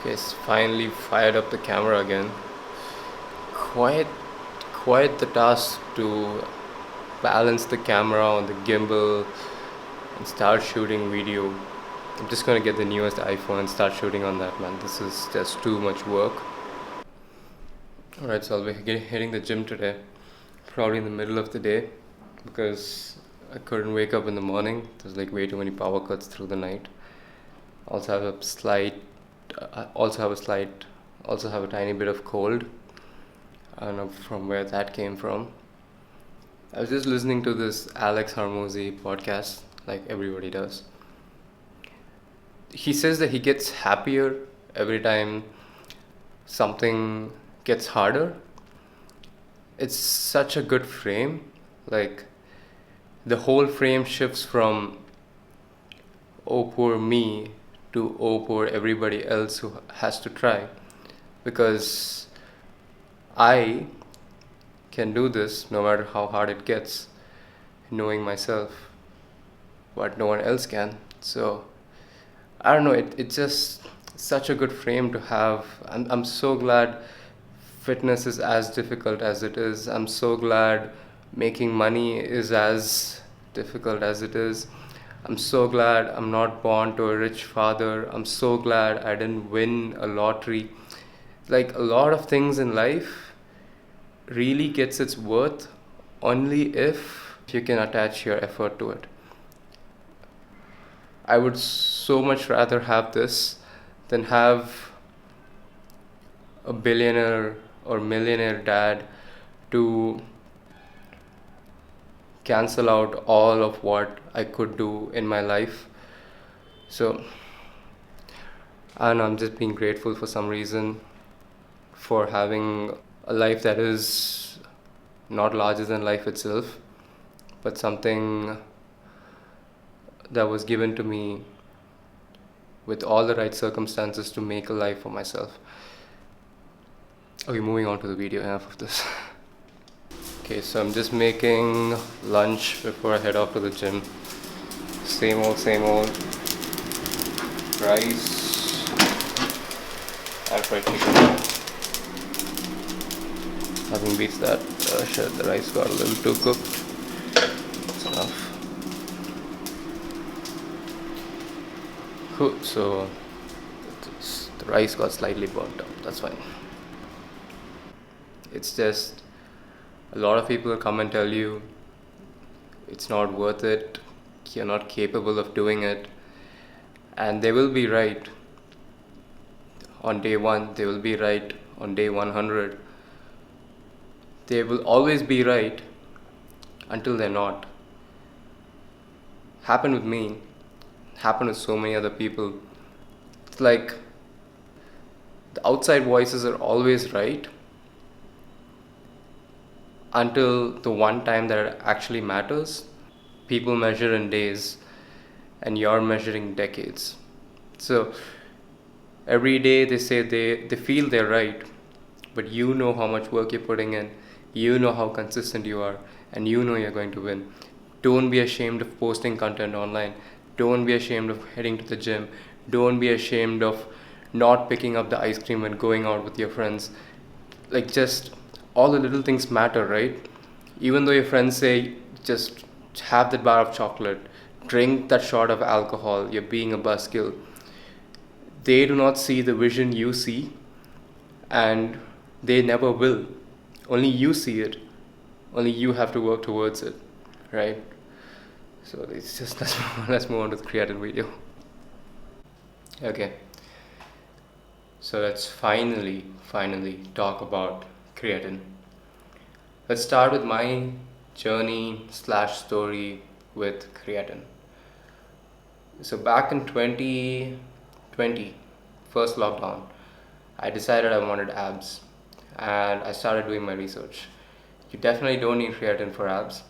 Yes, finally fired up the camera again. Quite, quite the task to balance the camera on the gimbal and start shooting video. I'm just gonna get the newest iPhone and start shooting on that, man. This is just too much work. Alright, so I'll be hitting the gym today, probably in the middle of the day, because I couldn't wake up in the morning. There's like way too many power cuts through the night. Also have a slight, also have a tiny bit of cold. I don't know from where that came from. I was just listening to this Alex Hormozy podcast, like everybody does. He says that he gets happier every time something gets harder. It's such a good frame. Like, the whole frame shifts from oh poor me to oh poor everybody else who has to try. Because I can do this no matter how hard it gets, knowing myself, but no one else can. So I don't know, it's just such a good frame to have. I'm so glad fitness is as difficult as it is. I'm so glad making money is as difficult as it is. I'm so glad I'm not born to a rich father. I'm so glad I didn't win a lottery. Like, a lot of things in life really gets its worth only if you can attach your effort to it. I would so much rather have this than have a billionaire or millionaire dad to cancel out all of what I could do in my life. So I don't know, I'm just being grateful for some reason for having a life that is not larger than life itself, but something that was given to me with all the right circumstances to make a life for myself. Okay, moving on to the video, enough of this. Okay, so I'm just making lunch before I head off to the gym. Same old rice and fried chicken. Nothing beats that. Shit, the rice got a little too cooked. That's enough. Cool, so the rice got slightly burnt up, that's fine. It's just, a lot of people come and tell you it's not worth it, you're not capable of doing it, and they will be right on day 1, they will be right on day 100. They will always be right until they're not. Happened with me, happened with so many other people. It's like the outside voices are always right until the one time that it actually matters. People measure in days and you're measuring decades. So every day they say they feel they're right, but you know how much work you're putting in, you know how consistent you are, and you know you're going to win. Don't be ashamed of posting content online. Don't be ashamed of heading to the gym. Don't be ashamed of not picking up the ice cream and going out with your friends. Like, just all the little things matter, right? Even though your friends say just have that bar of chocolate, drink that shot of alcohol, you're being a buzzkill. They do not see the vision you see, and they never will. Only you see it. Only you have to work towards it, right? So it's just let's move on to the creative video. Okay. So let's finally talk about creatine. Let's start with my journey / story with creatine. So back in 2020, first lockdown, I decided I wanted abs and I started doing my research. You definitely don't need creatine for abs,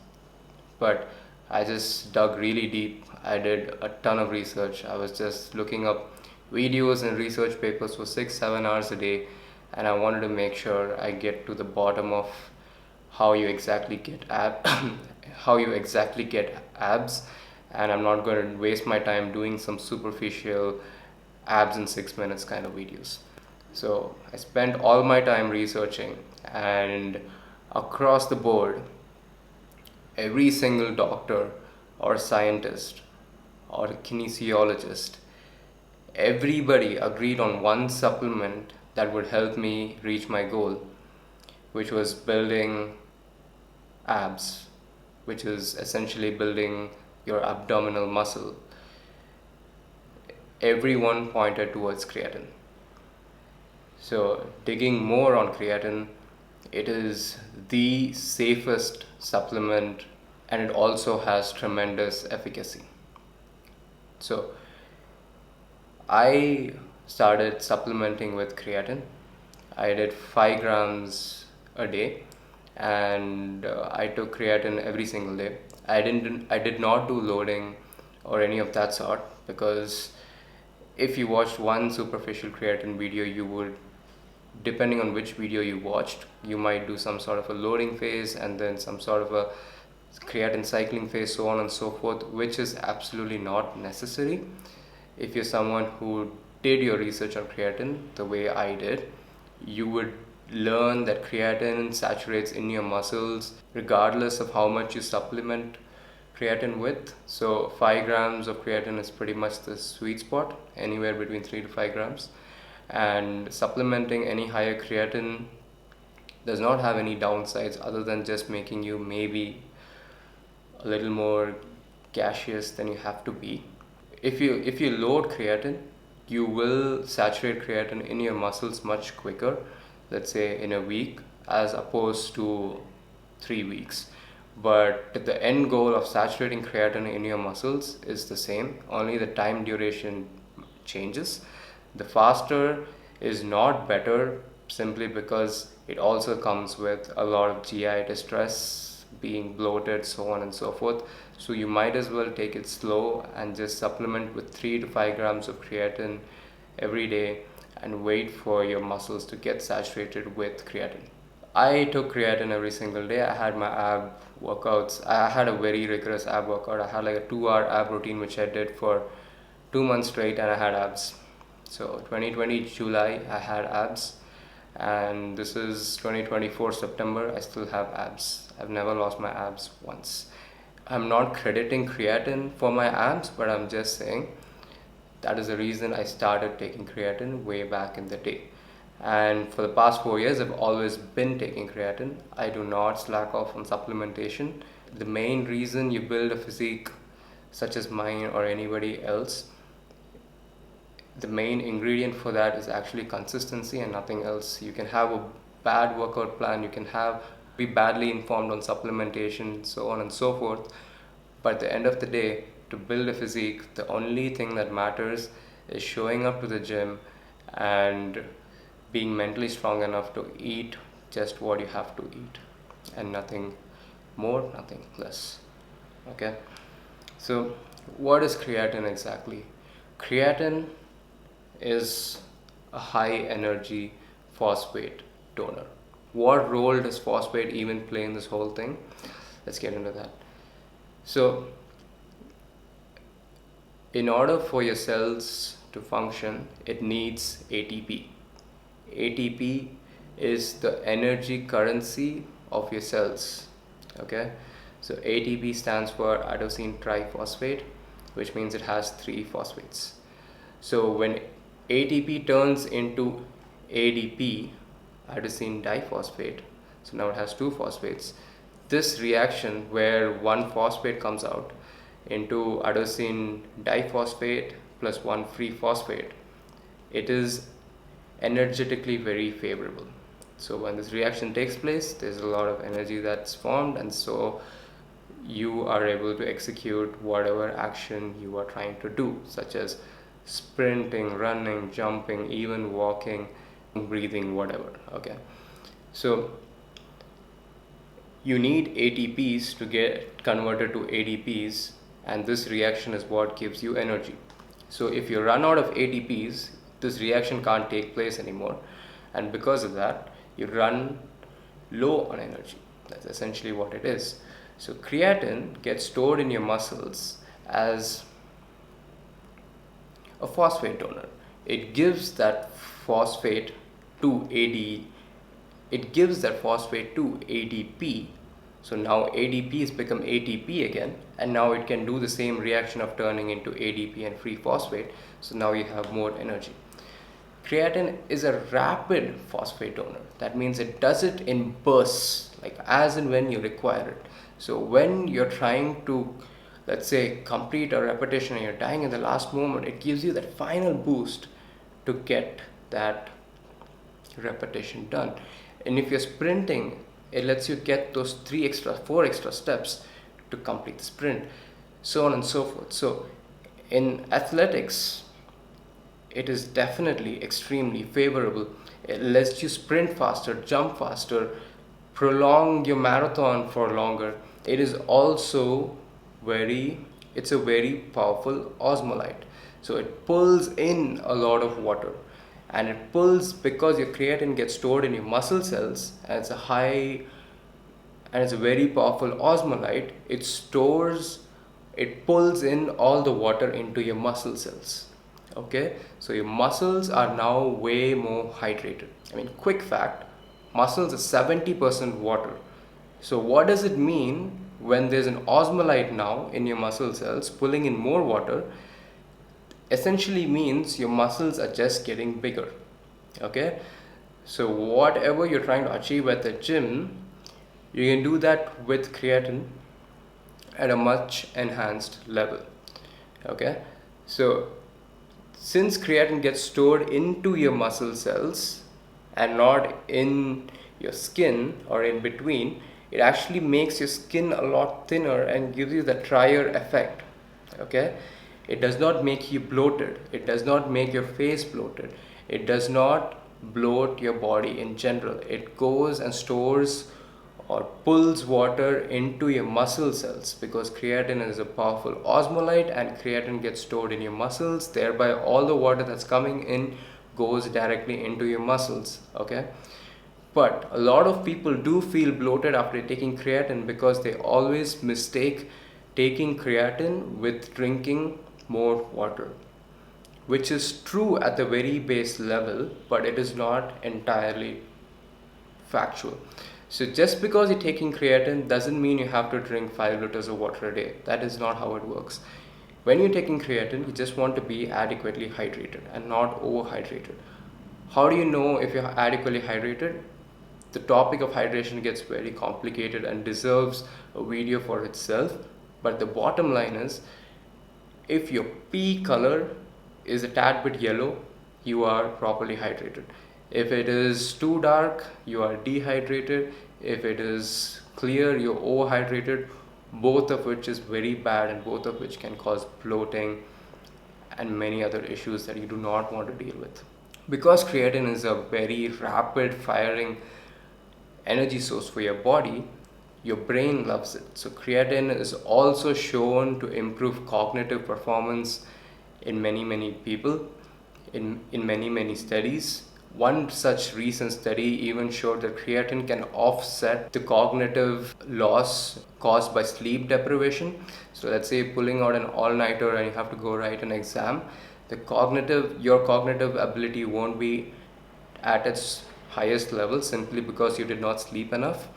but I just dug really deep. I did a ton of research. I was just looking up videos and research papers for 6-7 hours a day, and I wanted to make sure I get to the bottom of how you exactly get abs, and I'm not going to waste my time doing some superficial abs in 6 minutes kind of videos. So I spent all my time researching, and across the board, every single doctor or scientist or kinesiologist, everybody agreed on one supplement that would help me reach my goal, which was building abs, which is essentially building your abdominal muscle. Everyone pointed towards creatine. So, digging more on creatine, it is the safest supplement, and it also has tremendous efficacy. So, I started supplementing with creatine. I did 5 grams a day, and I took creatine every single day. I did not do loading or any of that sort, because if you watched one superficial creatine video, you would, depending on which video you watched, you might do some sort of a loading phase and then some sort of a creatine cycling phase, so on and so forth, which is absolutely not necessary. If you're someone who did your research on creatine the way I did, you would learn that creatine saturates in your muscles regardless of how much you supplement creatine with. So 5 grams of creatine is pretty much the sweet spot, anywhere between 3 to 5 grams. And supplementing any higher creatine does not have any downsides other than just making you maybe a little more gaseous than you have to be. If you load creatine, you will saturate creatine in your muscles much quicker, let's say in a week, as opposed to 3 weeks. But the end goal of saturating creatine in your muscles is the same, only the time duration changes. The faster is not better, simply because it also comes with a lot of GI distress, being bloated, so on and so forth. So you might as well take it slow and just supplement with 3 to 5 grams of creatine every day and wait for your muscles to get saturated with creatine. I took creatine every single day. I had my ab workouts. I had a very rigorous ab workout. I had like a 2-hour ab routine which I did for 2 months straight, and I had abs. So 2020 July I had abs, and this is 2024 September. I still have abs. I've never lost my abs once. I'm not crediting creatine for my abs, but I'm just saying that is the reason I started taking creatine way back in the day. And for the past 4 years, I've always been taking creatine. I do not slack off on supplementation. The main reason you build a physique such as mine or anybody else, the main ingredient for that is actually consistency and nothing else. You can have a bad workout plan, you can be badly informed on supplementation, so on and so forth, but at the end of the day, to build a physique, the only thing that matters is showing up to the gym and being mentally strong enough to eat just what you have to eat, and nothing more, nothing less. Okay, so what is creatine exactly? Creatine is a high energy phosphate donor. What role does phosphate even play in this whole thing? Let's get into that. So, in order for your cells to function, it needs ATP. ATP is the energy currency of your cells. Okay, so ATP stands for adenosine triphosphate, which means it has 3 phosphates. So when ATP turns into ADP, adenosine diphosphate, so now it has 2 phosphates. This reaction, where one phosphate comes out into adenosine diphosphate plus 1 free phosphate, it is energetically very favorable. So when this reaction takes place, there's a lot of energy that's formed, and so you are able to execute whatever action you are trying to do, such as sprinting, running, jumping, even walking, breathing, whatever. Okay, so you need ATPs to get converted to ADPs, and this reaction is what gives you energy. So if you run out of ATPs, this reaction can't take place anymore, and because of that, you run low on energy. That's essentially what it is. So creatine gets stored in your muscles as a phosphate donor. it gives that phosphate to it gives that phosphate to ADP. So now ADP has become ATP again, and now it can do the same reaction of turning into ADP and free phosphate. So now you have more energy. Creatine is a rapid phosphate donor. That means it does it in bursts, like as and when you require it. So when you're trying to, let's say, complete a repetition and you're dying in the last moment, it gives you that final boost to get that repetition done. And if you're sprinting, it lets you get those 4 extra steps to complete the sprint, so on and so forth. So in athletics, it is definitely extremely favorable. It lets you sprint faster, jump faster, prolong your marathon for longer. It is also it's a very powerful osmolyte. So it pulls in a lot of water, and it pulls because your creatine gets stored in your muscle cells, and it's a very powerful osmolyte. It pulls in all the water into your muscle cells. Okay, so your muscles are now way more hydrated. I mean, quick fact, muscles are 70% water. So what does it mean when there's an osmolyte now in your muscle cells pulling in more water? Essentially means your muscles are just getting bigger. Okay, so whatever you're trying to achieve at the gym, you can do that with creatine at a much enhanced level. Okay, so since creatine gets stored into your muscle cells and not in your skin or in between, it actually makes your skin a lot thinner and gives you the trier effect. Okay, it does not make you bloated, it does not make your face bloated, it does not bloat your body in general. It goes and stores or pulls water into your muscle cells because creatine is a powerful osmolyte, and creatine gets stored in your muscles, thereby all the water that's coming in goes directly into your muscles. Okay, but a lot of people do feel bloated after taking creatine because they always mistake taking creatine with drinking more water, which is true at the very base level, but it is not entirely factual. So just because you're taking creatine doesn't mean you have to drink 5 liters of water a day. That is not how it works. When you're taking creatine, you just want to be adequately hydrated and not overhydrated. How do you know if you're adequately hydrated? The topic of hydration gets very complicated and deserves a video for itself. But the bottom line is, if your pee color is a tad bit yellow, you are properly hydrated. If it is too dark, you are dehydrated. If it is clear, you're overhydrated, both of which is very bad and both of which can cause bloating and many other issues that you do not want to deal with. Because creatine is a very rapid firing energy source for your body, your brain loves it. So creatine is also shown to improve cognitive performance in many people, in many studies. One such recent study even showed that creatine can offset the cognitive loss caused by sleep deprivation. So let's say you're pulling out an all-nighter and you have to go write an exam, your cognitive ability won't be at its highest level simply because you did not sleep enough.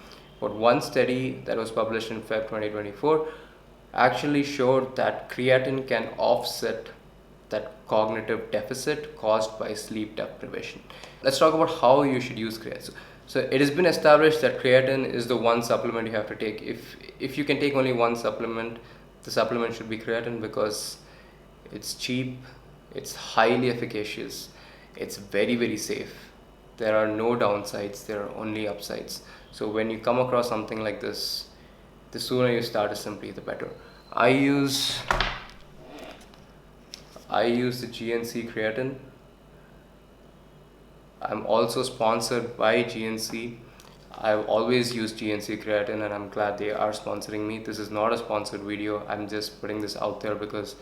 But one study that was published in Feb 2024 actually showed that creatine can offset that cognitive deficit caused by sleep deprivation. Let's talk about how you should use creatine. So it has been established that creatine is the one supplement you have to take. If you can take only one supplement, the supplement should be creatine because it's cheap, it's highly efficacious, it's very safe. There are no downsides, there are only upsides. So when you come across something like this, the sooner you start simply the better. I use the GNC creatine. I'm also sponsored by GNC. I've always used GNC creatine and I'm glad they are sponsoring me. This is not a sponsored video. I'm just putting this out there because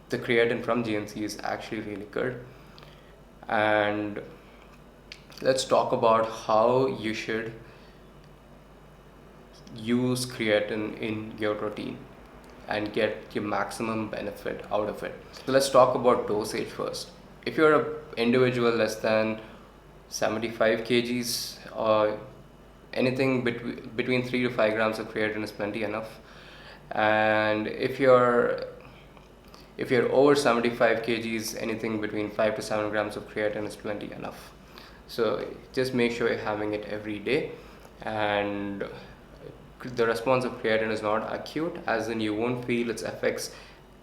the creatine from GNC is actually really good. And let's talk about how you should use creatine in your routine and get your maximum benefit out of it. So let's talk about dosage first. if you're an individual less than 75 kgs, or anything between 3 to 5 grams of creatine is plenty enough. And if you're over 75 kgs, anything between 5 to 7 grams of creatine is plenty enough. So just make sure you're having it every day. And the response of creatine is not acute, as in you won't feel its effects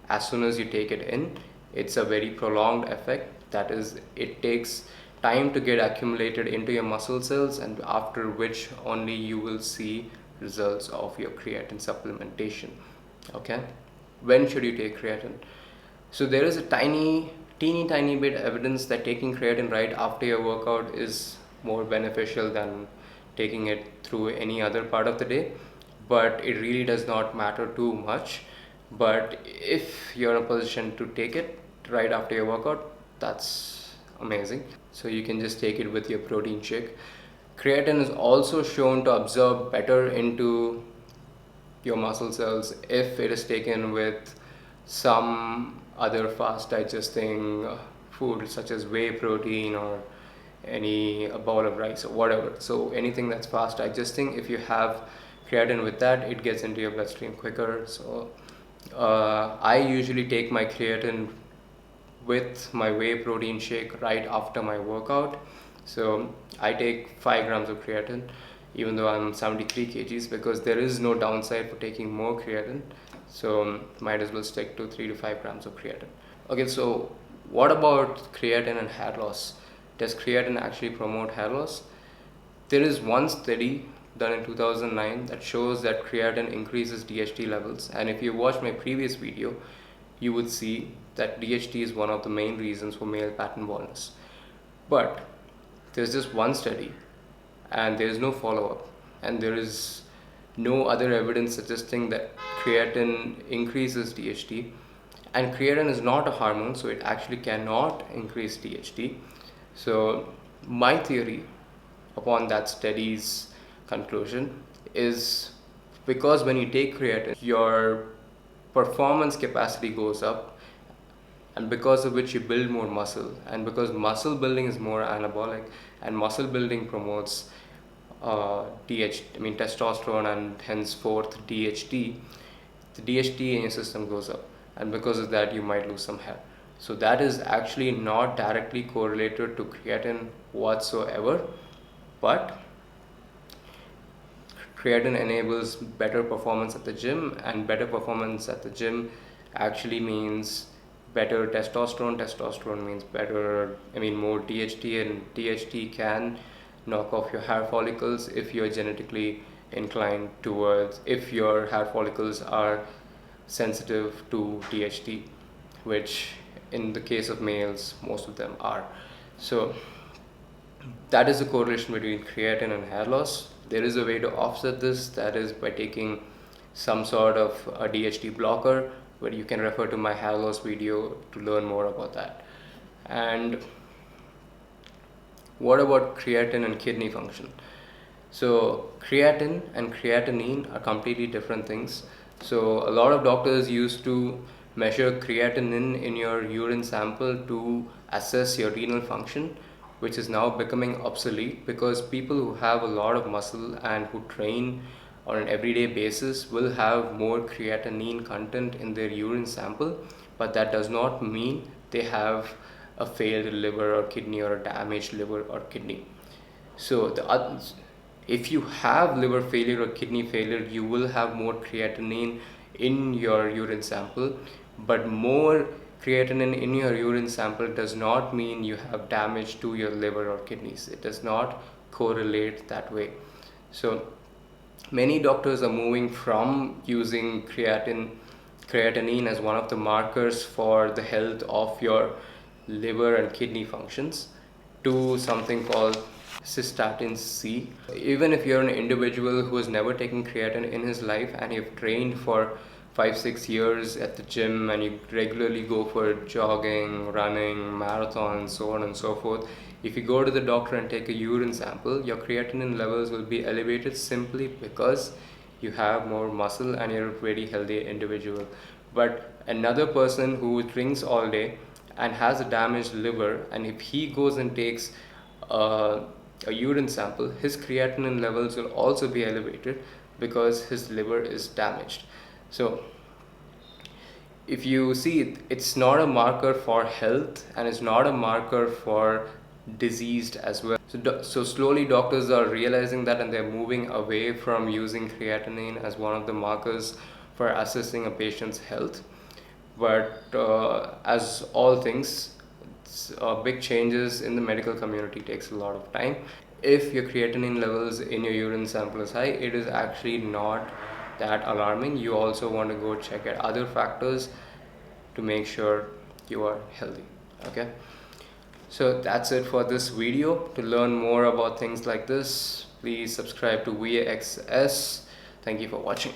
as soon as you take it in. It's a very prolonged effect. That is, it takes time to get accumulated into your muscle cells, and after which only you will see results of your creatine supplementation. Okay, when should you take creatine? So there is a teeny bit evidence that taking creatine right after your workout is more beneficial than taking it through any other part of the day, but it really does not matter too much. But if you're in a position to take it right after your workout, that's amazing. So you can just take it with your protein shake. Creatine is also shown to absorb better into your muscle cells if it is taken with some other fast digesting food, such as whey protein or a bowl of rice or whatever. So anything that's fast digesting, if you have creatine with that, it gets into your bloodstream quicker. So I usually take my creatine with my whey protein shake right after my workout. So I take 5 grams of creatine even though I'm 73 kgs, because there is no downside for taking more creatine. So might as well stick to 3 to 5 grams of creatine. Okay, so what about creatine and hair loss? Does creatine actually promote hair loss? There is one study done in 2009 that shows that creatine increases DHT levels, and if you watch my previous video, you would see that DHT is one of the main reasons for male pattern baldness. But there's just one study, and there is no follow-up, and there is no other evidence suggesting that creatine increases DHT. And creatine is not a hormone, so it actually cannot increase DHT. So my theory upon that study's conclusion is, because when you take creatine, your performance capacity goes up, and because of which you build more muscle, and because muscle building is more anabolic, and muscle building promotes testosterone, and henceforth DHT, the DHT in your system goes up, and because of that you might lose some hair. So that is actually not directly correlated to creatine whatsoever, but creatine enables better performance at the gym, and better performance at the gym actually means better testosterone. Testosterone means more DHT, and DHT can knock off your hair follicles if you're genetically inclined towards, if your hair follicles are sensitive to DHT, which in the case of males, most of them are. So that is the correlation between creatine and hair loss. There is a way to offset this, that is by taking some sort of a DHT blocker, where you can refer to my hair loss video to learn more about that. And what about creatine and kidney function? So creatine and creatinine are completely different things. So a lot of doctors used to measure creatinine in your urine sample to assess your renal function, which is now becoming obsolete, because people who have a lot of muscle and who train on an everyday basis will have more creatinine content in their urine sample, but that does not mean they have a failed liver or kidney, or a damaged liver or kidney. So if you have liver failure or kidney failure, you will have more creatinine in your urine sample, but more creatinine in your urine sample does not mean you have damage to your liver or kidneys. It does not correlate that way. So many doctors are moving from using creatinine as one of the markers for the health of your liver and kidney functions to something called cystatin C. Even if you're an individual who has never taken creatine in his life, and you've trained for 5-6 years at the gym, and you regularly go for jogging, running, marathons, so on and so forth, if you go to the doctor and take a urine sample, your creatinine levels will be elevated simply because you have more muscle and you're a very healthy individual. But another person who drinks all day and has a damaged liver, and if he goes and takes uh, a urine sample, his creatinine levels will also be elevated because his liver is damaged. So if you see, it's not a marker for health and it's not a marker for diseased as well. So slowly doctors are realizing that, and they're moving away from using creatinine as one of the markers for assessing a patient's health. But as all things, big changes in the medical community takes a lot of time. If your creatinine levels in your urine sample is high, it is actually not that alarming. You also want to go check at other factors to make sure you are healthy. Okay, so that's it for this video. To learn more about things like this, please subscribe to VAXS. Thank you for watching.